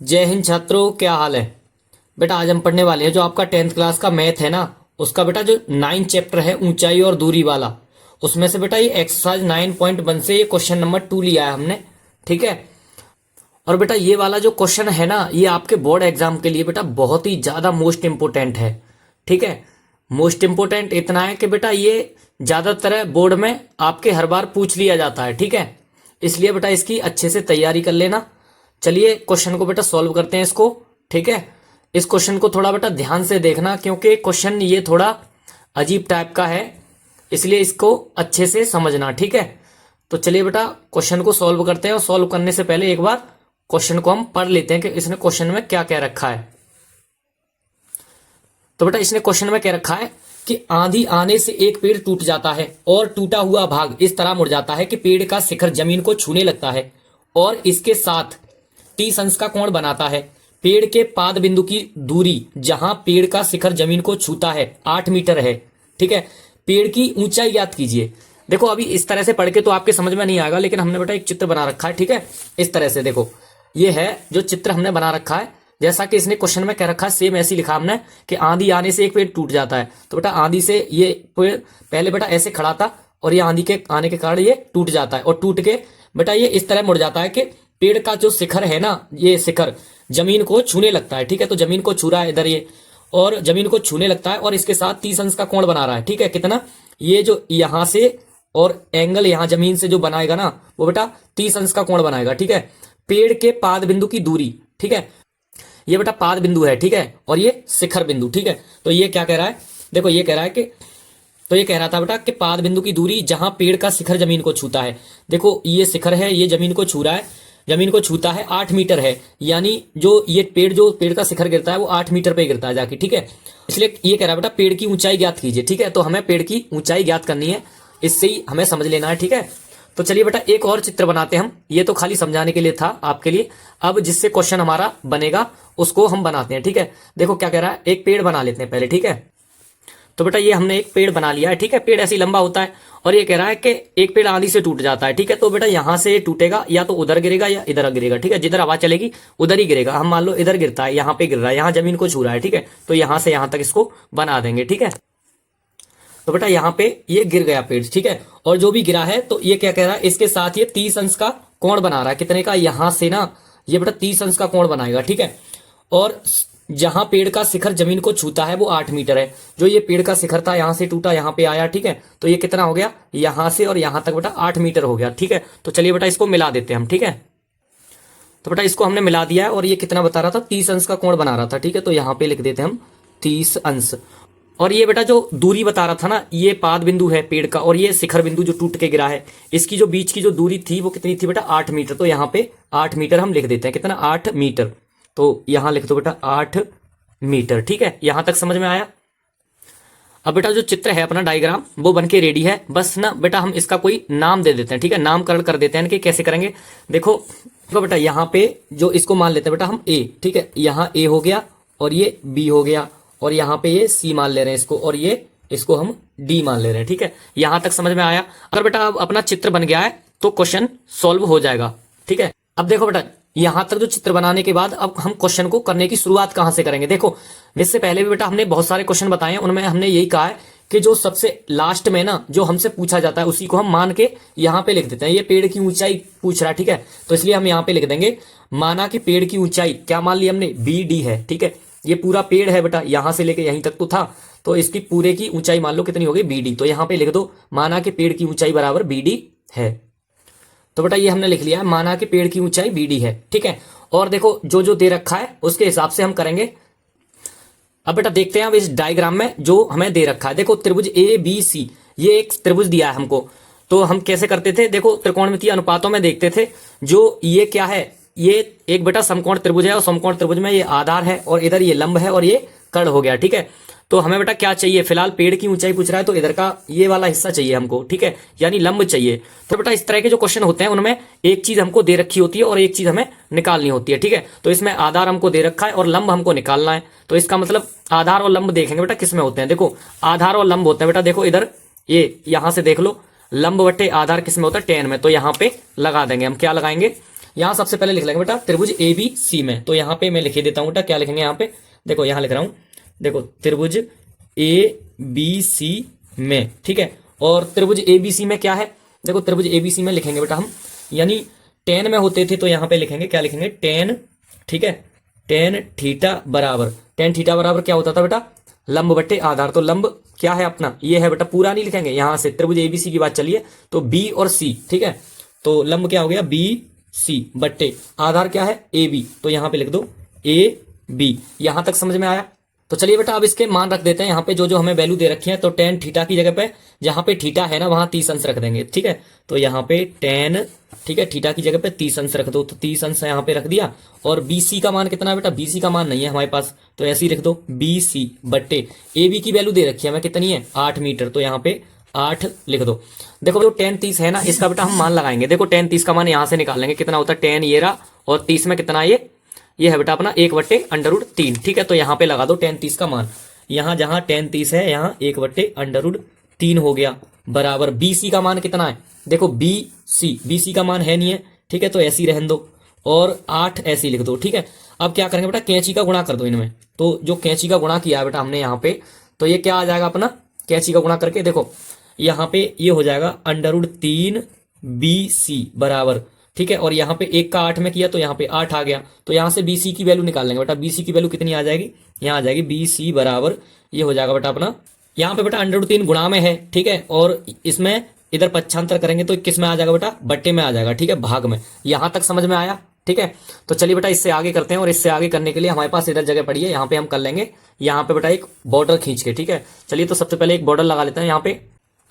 जय हिंद छात्रों, क्या हाल है। बेटा आज हम पढ़ने वाले हैं जो आपका 10th क्लास का मैथ है ना, उसका बेटा जो 9 चैप्टर है ऊंचाई और दूरी वाला, उसमें से बेटा ये एक्सरसाइज 9.1 से ये क्वेश्चन नंबर 2 लिया है हमने। ठीक है। और बेटा ये वाला जो क्वेश्चन है ना, ये आपके बोर्ड एग्जाम के लिए बेटा बहुत ही ज्यादा मोस्ट इंपोर्टेंट है। ठीक है। मोस्ट इंपोर्टेंट इतना है कि बेटा ये ज्यादातर बोर्ड में आपके हर बार पूछ लिया जाता है। ठीक है। इसलिए बेटा इसकी अच्छे से तैयारी कर लेना। चलिए क्वेश्चन को बेटा सॉल्व करते हैं इसको। ठीक है। इस क्वेश्चन को थोड़ा बेटा ध्यान से देखना, क्योंकि क्वेश्चन ये थोड़ा अजीब टाइप का है, इसलिए इसको अच्छे से समझना। ठीक है। तो चलिए बेटा क्वेश्चन को सॉल्व करते हैं, और सॉल्व करने से पहले एक बार क्वेश्चन को हम पढ़ लेते हैं कि इसने क्वेश्चन में क्या क्या रखा है। तो बेटा इसने क्वेश्चन में क्या रखा है कि आंधी आने से एक पेड़ टूट जाता है और टूटा हुआ भाग इस तरह मुड़ जाता है कि पेड़ का शिखर जमीन को छूने लगता है और इसके साथ 30 अंश का कोण बनाता है। पेड़ के पाद बिंदु की दूरी जहां पेड़ का शिखर जमीन को छूता है 8 मीटर है। ठीक है। पेड़ की ऊंचाई ज्ञात कीजिए। देखो अभी इस तरह से पढ़ के तो आपके समझ में नहीं आएगा, लेकिन हमने बेटा एक चित्र बना रखा है। ठीक है। इस तरह से देखो, ये है जो चित्र हमने बना रखा है, जैसा कि इसने क्वेश्चन में कह रखा है सेम ऐसे लिखा हमने कि आंधी आने से एक पेड़ टूट जाता है। तो बेटा आंधी से ये पेड़ पहले बेटा ऐसे खड़ा था और ये आंधी के आने के कारण ये टूट जाता है, और टूट के बेटा ये इस तरह मुड़ जाता है कि पेड़ का जो शिखर है ना, ये शिखर जमीन को छूने लगता है। ठीक है। तो जमीन को छू रहा है इधर ये, और जमीन को छूने लगता है और इसके साथ 30 अंश का कोण बना रहा है। ठीक है। कितना, ये जो यहां से और एंगल यहां जमीन से जो बनाएगा ना, वो बेटा 30 अंश का कोण बनाएगा। ठीक है। पेड़ के पाद बिंदु की दूरी, ठीक है, ये बेटा पाद बिंदु है। ठीक है। और ये शिखर बिंदु। ठीक है। तो ये क्या कह रहा है, देखो ये कह रहा है कि, तो ये कह रहा था बेटा कि पाद बिंदु की दूरी जहां पेड़ का शिखर जमीन को छूता है। देखो ये शिखर है, ये जमीन को छू रहा है, जमीन को छूता है 8 मीटर है, यानी जो ये पेड़, जो पेड़ का शिखर गिरता है वो 8 मीटर पे गिरता है जाके। ठीक है। इसलिए ये कह रहा है बेटा पेड़ की ऊंचाई ज्ञात कीजिए। ठीक है। तो हमें पेड़ की ऊंचाई ज्ञात करनी है, इससे ही हमें समझ लेना है। ठीक है। तो चलिए बेटा एक और चित्र बनाते हैं हम, ये तो खाली समझाने के लिए था आपके लिए। अब जिससे क्वेश्चन हमारा बनेगा उसको हम बनाते हैं। ठीक है। देखो क्या कह रहा है, एक पेड़ बना लेते हैं पहले। ठीक है। तो बेटा ये हमने एक पेड़ बना लिया है। ठीक है। पेड़ ऐसे लंबा होता है, और ये कह रहा है कि एक पेड़ आंधी से टूट जाता है। ठीक है। तो बेटा यहां से टूटेगा, या तो उधर गिरेगा या इधर गिरेगा। ठीक है। जिधर हवा चलेगी उधर ही गिरेगा। हम मान लो इधर गिरता है, यहाँ पे गिर रहा है, यहाँ जमीन को छू रहा है। ठीक है। तो यहां से यहां तक इसको बना देंगे। ठीक है। तो बेटा यहाँ पे ये गिर गया पेड़। ठीक है। और जो भी गिरा है, तो ये क्या कह रहा है, इसके साथ ये 30 अंश का कोण बना रहा है। कितने का, यहां से ना ये बेटा 30 अंश का कोण बनाएगा। ठीक है। और जहां पेड़ का शिखर जमीन को छूता है वो 8 मीटर है। जो ये पेड़ का शिखर था यहां से टूटा, यहां पे आया। ठीक है। तो ये कितना हो गया, यहां से और यहां तक बेटा 8 मीटर हो गया। ठीक है। तो चलिए बेटा इसको मिला देते हैं हम। ठीक है। तो बेटा इसको हमने मिला दिया है, और ये कितना बता रहा था, 30 अंश का कोण बना रहा था। ठीक है। तो यहां पे लिख देते हैं हम 30 अंश। और ये बेटा जो दूरी बता रहा था ना, ये पाद बिंदु है पेड़ का, और ये शिखर बिंदु जो टूट के गिरा है, इसकी जो बीच की जो दूरी थी वो कितनी थी बेटा, 8 मीटर। तो यहाँ पे 8 मीटर हम लिख देते हैं। कितना, 8 मीटर। तो यहां लिख दो बेटा 8 मीटर। ठीक है। यहां तक समझ में आया। अब बेटा जो चित्र है अपना डायग्राम वो बनके रेडी है, बस ना बेटा हम इसका कोई नाम दे देते हैं। ठीक है। नामकरण कर देते हैं कि कैसे करेंगे। देखो बेटा यहाँ पे जो इसको मान लेते हैं बेटा हम ए। ठीक है। यहाँ ए हो गया, और ये बी हो गया, और यहाँ पे ये सी मान ले रहे हैं इसको, और ये इसको हम डी मान ले रहे हैं। ठीक है। यहां तक समझ में आया। अगर बेटा अब अपना चित्र बन गया है तो क्वेश्चन सॉल्व हो जाएगा। ठीक है। अब देखो बेटा यहां तक जो चित्र बनाने के बाद अब हम क्वेश्चन को करने की शुरुआत कहां से करेंगे। देखो इससे पहले भी बेटा हमने बहुत सारे क्वेश्चन बताए हैं, उनमें हमने यही कहा है कि जो सबसे लास्ट में ना जो हमसे पूछा जाता है उसी को हम मान के यहाँ पे लिख देते हैं। ये पेड़ की ऊंचाई पूछ रहा है। ठीक है। तो इसलिए हम यहाँ पे लिख देंगे, माना कि पेड़ की ऊंचाई क्या मान ली हमने, बी डी है। ठीक है। ये पूरा पेड़ है बेटा, यहां से लेके यहीं तक तो था, तो इसकी पूरे की ऊंचाई मान लो कितनी होगी, बी डी। तो यहाँ पे लिख दो, माना कि पेड़ की ऊंचाई बराबर बी डी है। तो बेटा ये हमने लिख लिया है, माना कि पेड़ की ऊंचाई बी डी है। ठीक है। और देखो जो जो दे रखा है उसके हिसाब से हम करेंगे। अब बेटा देखते हैं अब इस डायग्राम में जो हमें दे रखा है। देखो त्रिभुज ए बी सी, ये एक त्रिभुज दिया है हमको। तो हम कैसे करते थे, देखो त्रिकोणमितीय अनुपातों में देखते थे। जो ये क्या है, ये एक बेटा समकोण त्रिभुज है, और समकोण त्रिभुज में ये आधार है, और इधर ये लंब है, और ये कर्ण हो गया। ठीक है। तो हमें बेटा क्या चाहिए, फिलहाल पेड़ की ऊंचाई पूछ रहा है, तो इधर का ये वाला हिस्सा चाहिए हमको। ठीक है। यानी लंब चाहिए। तो बेटा इस तरह के जो क्वेश्चन होते हैं उनमें एक चीज हमको दे रखी होती है और एक चीज हमें निकालनी होती है। ठीक है। तो इसमें आधार हमको दे रखा है और लंब हमको निकालना है। तो इसका मतलब आधार और लंब देखेंगे बेटा किस में होते हैं। देखो आधार और लंब होते हैं बेटा, देखो इधर ये यहां से देख लो, लंब बट्टे आधार किस में होता है, टेन में। तो यहाँ पे लगा देंगे हम, क्या लगाएंगे, यहाँ सबसे पहले लिख लेंगे बेटा त्रिभुज ए बी सी में। तो यहाँ पे मैं लिख देता हूँ बेटा, क्या लिखेंगे यहाँ पे, देखो यहाँ लिख रहा हूँ, देखो त्रिभुज ए बी सी में, ठीक है। और त्रिभुज ए बी सी में क्या है, देखो त्रिभुज ए बी सी में लिखेंगे बेटा हम, यानी टेन में होते थे तो यहाँ पे लिखेंगे, क्या लिखेंगे, टेन, ठीक है, टेन थीटा बराबर, टेन थीटा बराबर क्या होता था बेटा, लंब बट्टे आधार। तो लंब क्या है अपना, ये है बेटा, पूरा नहीं लिखेंगे, यहां से त्रिभुज एबीसी की बात चलिए तो बी और सी, ठीक है। तो लंब क्या हो गया, बी सी बट्टे आधार क्या है, ए बी। तो यहां पे लिख दो ए बी। यहां तक समझ में आया। तो चलिए बेटा अब इसके मान रख देते हैं यहाँ पे, जो जो हमें वैल्यू दे रखी है। तो टेन थीटा की जगह पे, जहां पे थीटा है ना वहां 30 अंश रख देंगे, ठीक है। तो यहाँ पे टेन, ठीक है, थीटा की जगह पे 30 अंश रख दो। तो 30 अंश यहाँ पे रख दिया। और बीसी का मान कितना है बेटा, बीसी का मान नहीं है हमारे पास, तो ऐसे ही रख दो बीसी बट्टे ए बी की वैल्यू दे रखी है हमें कितनी है, 8 मीटर। तो यहाँ पे 8 लिख दो। देखो जो टेन 30 है ना, इसका बेटा हम मान लगाएंगे। देखो टेन 30 का मान यहां से निकाल लेंगे, कितना होता है, टेन ये रहा, और 30 में कितना ये है बेटा अपना 1/√3, ठीक है। तो यहाँ पे लगा दो टेन 30 का मान, यहाँ जहां टेन 30 है यहाँ 1/√3 हो गया, बराबर बीसी का मान कितना है, देखो बीसी का मान है नहीं है, ठीक है। तो ऐसी रहने दो, और 8 ऐसी लिख दो, ठीक है। अब क्या करेंगे बेटा, कैंची का गुणा कर दो इनमें। तो जो कैंची का गुणा किया है बेटा हमने यहाँ पे, तो ये क्या आ जाएगा अपना, कैंची का गुणा करके देखो यहाँ पे ये हो जाएगा √3 BC बराबर, ठीक है। और यहाँ पे 1 का 8 में किया तो यहाँ पे 8 आ गया। तो यहाँ से BC की वैल्यू निकाल लेंगे बेटा। BC की वैल्यू कितनी आ जाएगी, यहाँ आ जाएगी BC बराबर, ये हो जाएगा बेटा अपना, यहाँ पे बेटा √3 गुणा में है, ठीक है। और इसमें इधर पक्षांतर करेंगे तो किस में आ जाएगा बेटा, बट्टे में आ जाएगा, ठीक है, भाग में। यहां तक समझ में आया, ठीक है। तो चलिए बेटा इससे आगे करते हैं, और इससे आगे करने के लिए हमारे पास इधर जगह पड़ी है, यहाँ पे हम कर लेंगे, यहाँ पे बेटा एक बॉर्डर खींच के, ठीक है। चलिए तो सबसे पहले एक बॉर्डर लगा लेते हैं यहाँ पे।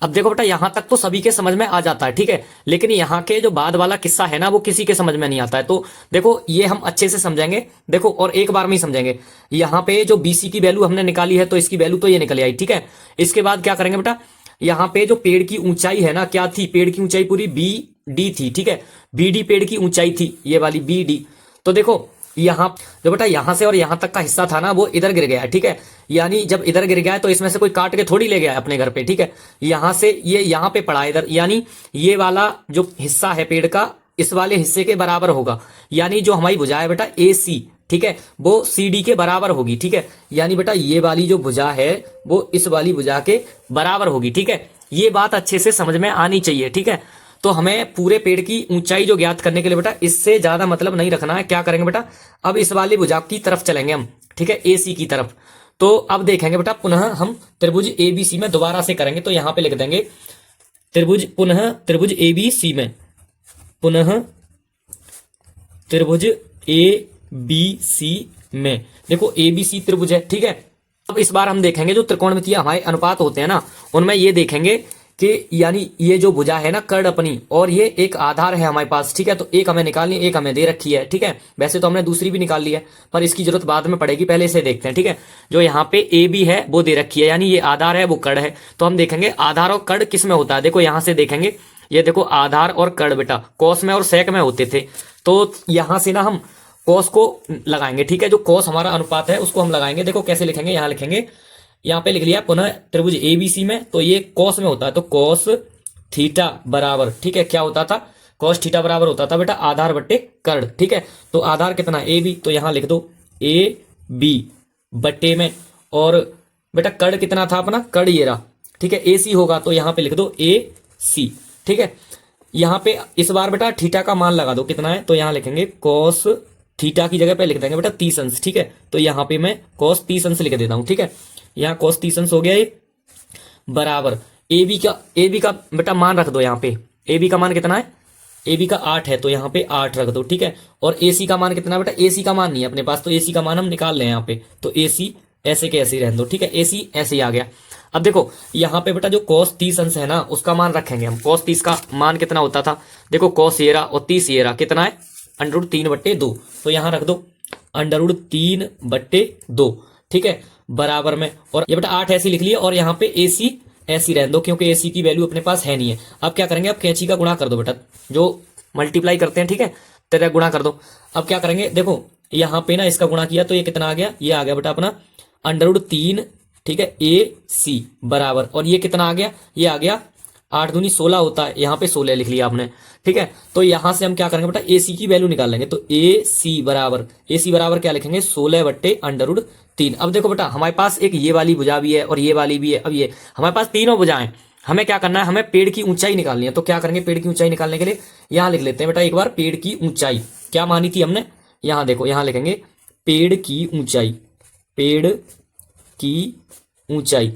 अब देखो बेटा यहां तक तो सभी के समझ में आ जाता है, ठीक है, लेकिन यहाँ के जो बाद वाला किस्सा है ना वो किसी के समझ में नहीं आता है। तो देखो ये हम अच्छे से समझेंगे, देखो, और एक बार में ही समझेंगे। यहाँ पे जो बीसी की वैल्यू हमने निकाली है तो इसकी वैल्यू तो ये निकल आई, ठीक है। इसके बाद क्या करेंगे बेटा, यहाँ पे जो पेड़ की ऊंचाई है ना, क्या थी, पेड़ की ऊंचाई पूरी BD थी, ठीक है, BD पेड़ की ऊंचाई थी, ये वाली BD। तो देखो यहाँ जो बेटा यहाँ से और यहाँ तक का हिस्सा था ना वो इधर गिर गया, ठीक है। यानी जब इधर गिर गया है तो इसमें से कोई काट के थोड़ी ले गया अपने घर पे, ठीक है। यहाँ से ये यहाँ पे पड़ा इधर, यानी ये वाला जो हिस्सा है पेड़ का इस वाले हिस्से के बराबर होगा। यानी जो हमारी भुजा है बेटा AC, ठीक है, वो CD के बराबर होगी, ठीक है। यानी बेटा ये वाली जो भुजा है वो इस वाली भुजा के बराबर होगी, ठीक है। ये बात अच्छे से समझ में आनी चाहिए, ठीक है। तो हमें पूरे पेड़ की ऊंचाई जो ज्ञात करने के लिए बेटा इससे ज्यादा मतलब नहीं रखना है। क्या करेंगे बेटा, अब इस वाली भुजा की तरफ चलेंगे हम, ठीक है, AC की तरफ। तो अब देखेंगे बेटा पुनः हम त्रिभुज ABC में दोबारा से करेंगे। तो यहां पे लिख देंगे त्रिभुज ABC में पुनः त्रिभुज ABC में, देखो ABC त्रिभुज है, ठीक है। अब इस बार हम देखेंगे जो त्रिकोणमितीय हमारे अनुपात होते हैं ना उनमें ये देखेंगे कि यानी ये जो भुजा है ना कर्ण अपनी, और ये एक आधार है हमारे पास, ठीक है। तो एक हमें निकालनी, एक हमें दे रखी है, ठीक है। वैसे तो हमने दूसरी भी निकाल ली है पर इसकी जरूरत बाद में पड़ेगी, पहले इसे देखते हैं, ठीक है। जो यहाँ पे AB है वो दे रखी है, यानी ये आधार है वो कर्ण है। तो हम देखेंगे आधार और कर्ण किस में होता है। देखो यहां से देखेंगे, ये देखो आधार और कर्ण बेटा कौस में और सेक में होते थे। तो यहां से ना हम कॉस को लगाएंगे, ठीक है। जो कॉस हमारा अनुपात है उसको हम लगाएंगे। देखो कैसे लिखेंगे, यहाँ लिखेंगे, यहाँ पे लिख लिया पुनः त्रिभुज ABC में, तो ये कॉस में होता है, तो कॉस थीटा बराबर, ठीक है, क्या होता था, कॉस थीटा बराबर होता था बेटा आधार बट्टे कर्ण, ठीक है। तो आधार कितना AB, तो यहाँ लिख दो AB बट्टे में, और बेटा कर्ण कितना था अपना, कर्ण ये रहा, ठीक है, AC होगा तो यहाँ पे लिख दो AC, ठीक है। यहाँ पे इस बार बेटा थीटा का मान लगा दो कितना है, तो यहाँ लिखेंगे कॉस थीटा की जगह पे लिख देंगे बेटा 30 अंश, ठीक है। तो यहाँ पे मैं कॉस 30 अंश लिख देता हूँ, ठीक है। यहाँ cos 30 अंश हो गया ये, बराबर AB का बेटा मान रख दो। यहाँ पे AB का मान कितना है, AB का 8 है, तो यहाँ पे 8 रख दो, ठीक है। और AC का मान कितना बेटा, AC का मान नहीं है अपने पास, तो AC का मान हम निकाल लें यहाँ पे। तो AC ऐसे के ऐसे ही रहने दो, ठीक है, AC ऐसे ही आ गया। अब देखो यहाँ पे बेटा जो cos 30 अंश है ना उसका मान रखेंगे हम। cos 30 का मान कितना होता था, देखो cos ये रहा और 30 ये रहा, कितना है √3/2। तो यहाँ रख दो √3/2, ठीक है, बराबर में। और ये बेटा 8 ऐसी लिख लिया, और यहाँ पे AC ऐसी रहने दो क्योंकि AC की वैल्यू अपने पास है नहीं है। अब क्या करेंगे, अब कैंची का गुणा कर दो बेटा, जो मल्टीप्लाई करते हैं, ठीक है, तेरा गुणा कर दो। अब क्या करेंगे, देखो यहाँ पे ना इसका गुणा किया तो ये कितना आ गया, ये आ गया बेटा अपना √3, ठीक है, AC बराबर, और ये कितना आ गया, ये आ गया 8 दूनी 16 होता है, यहाँ पे 16 लिख लिया आपने। ठीक है, तो यहां से हम क्या करेंगे बेटा, ए सी की वैल्यू निकाल लेंगे। तो ए सी बराबर क्या लिखेंगे, 16/√3। अब देखो बेटा हमारे पास एक ये वाली भुजा भी है और ये वाली भी है। अब ये हमारे पास तीनों भुजाएं, हमें क्या करना है, हमें पेड़ की ऊंचाई निकालनी है। तो क्या करेंगे, पेड़ की ऊंचाई निकालने के लिए यहां लिख लेते हैं बेटा एक बार, पेड़ की ऊंचाई क्या मानी थी हमने, यहां देखो यहां लिखेंगे पेड़ की ऊंचाई, पेड़ की ऊंचाई।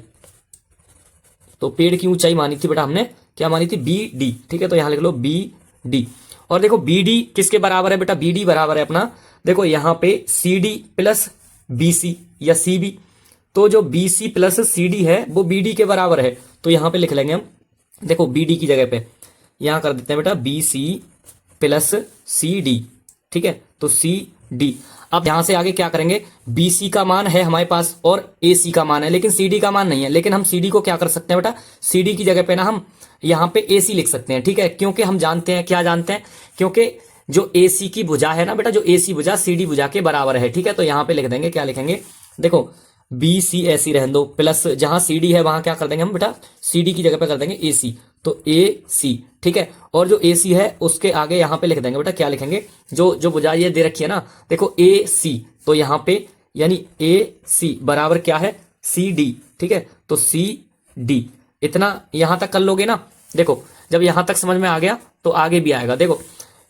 तो पेड़ की ऊंचाई मानी थी बेटा हमने, क्या मानी थी, बी डी। ठीक है, तो यहां लिख लो बी डी। और देखो बी डी किसके बराबर है बेटा, बी डी बराबर है अपना, देखो यहां पे C D plus B C या सी बी। तो जो B C plus C D है वो बी डी के बराबर है। तो यहां पे लिख लेंगे हम, देखो बी डी की जगह पे यहां कर देते हैं बेटा B C plus C D. ठीक है, तो सी डी। अब यहां से आगे क्या करेंगे, BC का मान है हमारे पास और AC का मान है, लेकिन CD का मान नहीं है। लेकिन हम CD को क्या कर सकते हैं बेटा, CD की जगह पे ना हम यहां पे AC लिख सकते हैं। ठीक है, क्योंकि हम जानते हैं, क्या जानते हैं, क्योंकि जो AC की भुजा है ना बेटा, जो AC भुजा CD भुजा के बराबर है। ठीक है, तो यहां पे लिख देंगे, क्या लिखेंगे, देखो BC ऐसी रहने दो, प्लस जहां CD है वहां क्या कर देंगे हम बेटा, CD की जगह पे कर देंगे AC। तो AC। ठीक है, और जो AC है उसके आगे यहां पे लिख देंगे बेटा, क्या लिखेंगे, जो भुजा ये दे रखी है ना, देखो AC। तो यहां पे यानी AC बराबर क्या है, CD। ठीक है, तो CD इतना यहां तक कर लोगे ना। देखो जब यहां तक समझ में आ गया तो आगे भी आएगा। देखो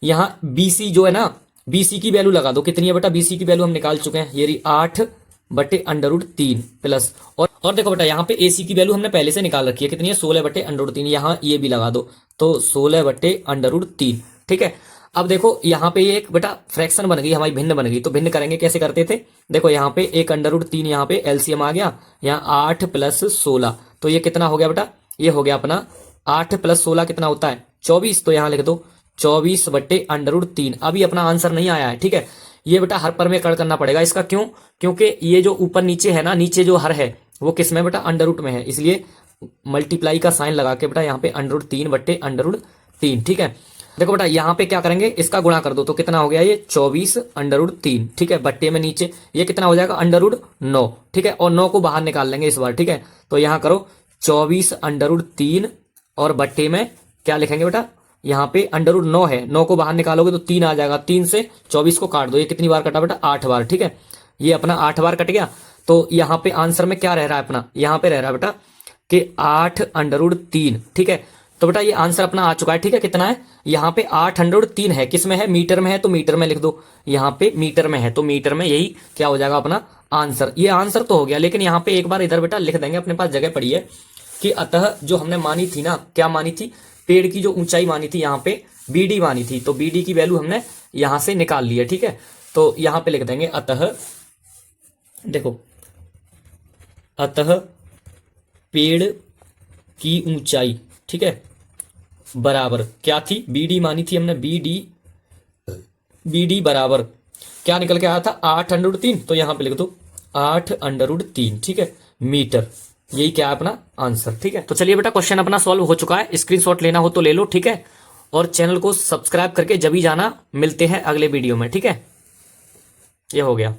यहां BC जो है ना, BC की वैल्यू लगा दो, कितनी है बेटा, BC की वैल्यू हम निकाल चुके हैं, ये 8/√3 प्लस, और देखो बेटा यहाँ पे AC की वैल्यू हमने पहले से निकाल रखी है, कितनी है, 16/√3। यहाँ ये भी लगा दो, तो 16/√3। ठीक है, अब देखो यहाँ पे ये एक बेटा फ्रैक्शन बन गई हमारी, भिन्न बन गई। तो भिन्न करेंगे, कैसे करते थे, देखो यहाँ पे 1/√3, यहाँ पे LCM आ गया, यहाँ 8 + 16, तो ये कितना हो गया बेटा, ये हो गया अपना 8 + 16 कितना होता है, 24। तो यहाँ लिख दो 24/√3। अभी अपना आंसर नहीं आया है। ठीक है, ये बेटा हर पर में कड़ करना पड़ेगा इसका, क्यों, क्योंकि ये जो ऊपर नीचे है ना, नीचे जो हर है वो किस में बेटा, अंडर रूट में है, इसलिए मल्टीप्लाई का साइन लगा के बेटा यहाँ पे √3/√3। ठीक है, देखो बेटा यहाँ पे क्या करेंगे, इसका गुणा कर दो, तो कितना हो गया ये 24/√3। ठीक है, बट्टे में नीचे ये कितना हो जाएगा, √9। ठीक है, और 9 को बाहर निकाल लेंगे इस बार। ठीक है, तो यहाँ करो 24/√3 और बट्टे में क्या लिखेंगे बेटा, यहाँ पे √9 है, 9 को बाहर निकालोगे तो 3 आ जाएगा, 3 से 24 को काट दो, ये कितनी बार कटा बेटा, 8 बार। ठीक है, ये अपना 8 बार कट गया। तो यहाँ पे आंसर में क्या रह रहा है अपना, यहाँ पे रह रहा है बेटा कि 8/√3। ठीक है, तो बेटा ये आंसर अपना आ चुका है। ठीक है, कितना है, यहाँ पे 8/√3 है, किस में है, मीटर में है, तो मीटर में लिख दो, यहाँ पे मीटर में है, तो मीटर में यही क्या हो जाएगा अपना आंसर। ये आंसर तो हो गया, लेकिन यहाँ पे एक बार इधर बेटा लिख देंगे, अपने पास जगह पड़ी है कि अतः जो हमने मानी थी ना, क्या मानी थी, पेड़ की जो ऊंचाई मानी थी यहाँ पे BD मानी थी, तो BD की वैल्यू हमने यहां से निकाल ली है। ठीक है, तो यहां पे लिख देंगे अतः, देखो अतः पेड़ की ऊंचाई, ठीक है, बराबर क्या थी, BD मानी थी हमने, BD बराबर क्या निकल के आया था, 8/√3। तो यहां पे लिख दो 8/√3। ठीक है, मीटर, यही क्या है अपना आंसर। ठीक है, तो चलिए बेटा क्वेश्चन अपना सॉल्व हो चुका है, स्क्रीनशॉट लेना हो तो ले लो। ठीक है, और चैनल को सब्सक्राइब करके जब ही जाना, मिलते हैं अगले वीडियो में। ठीक है, ये हो गया।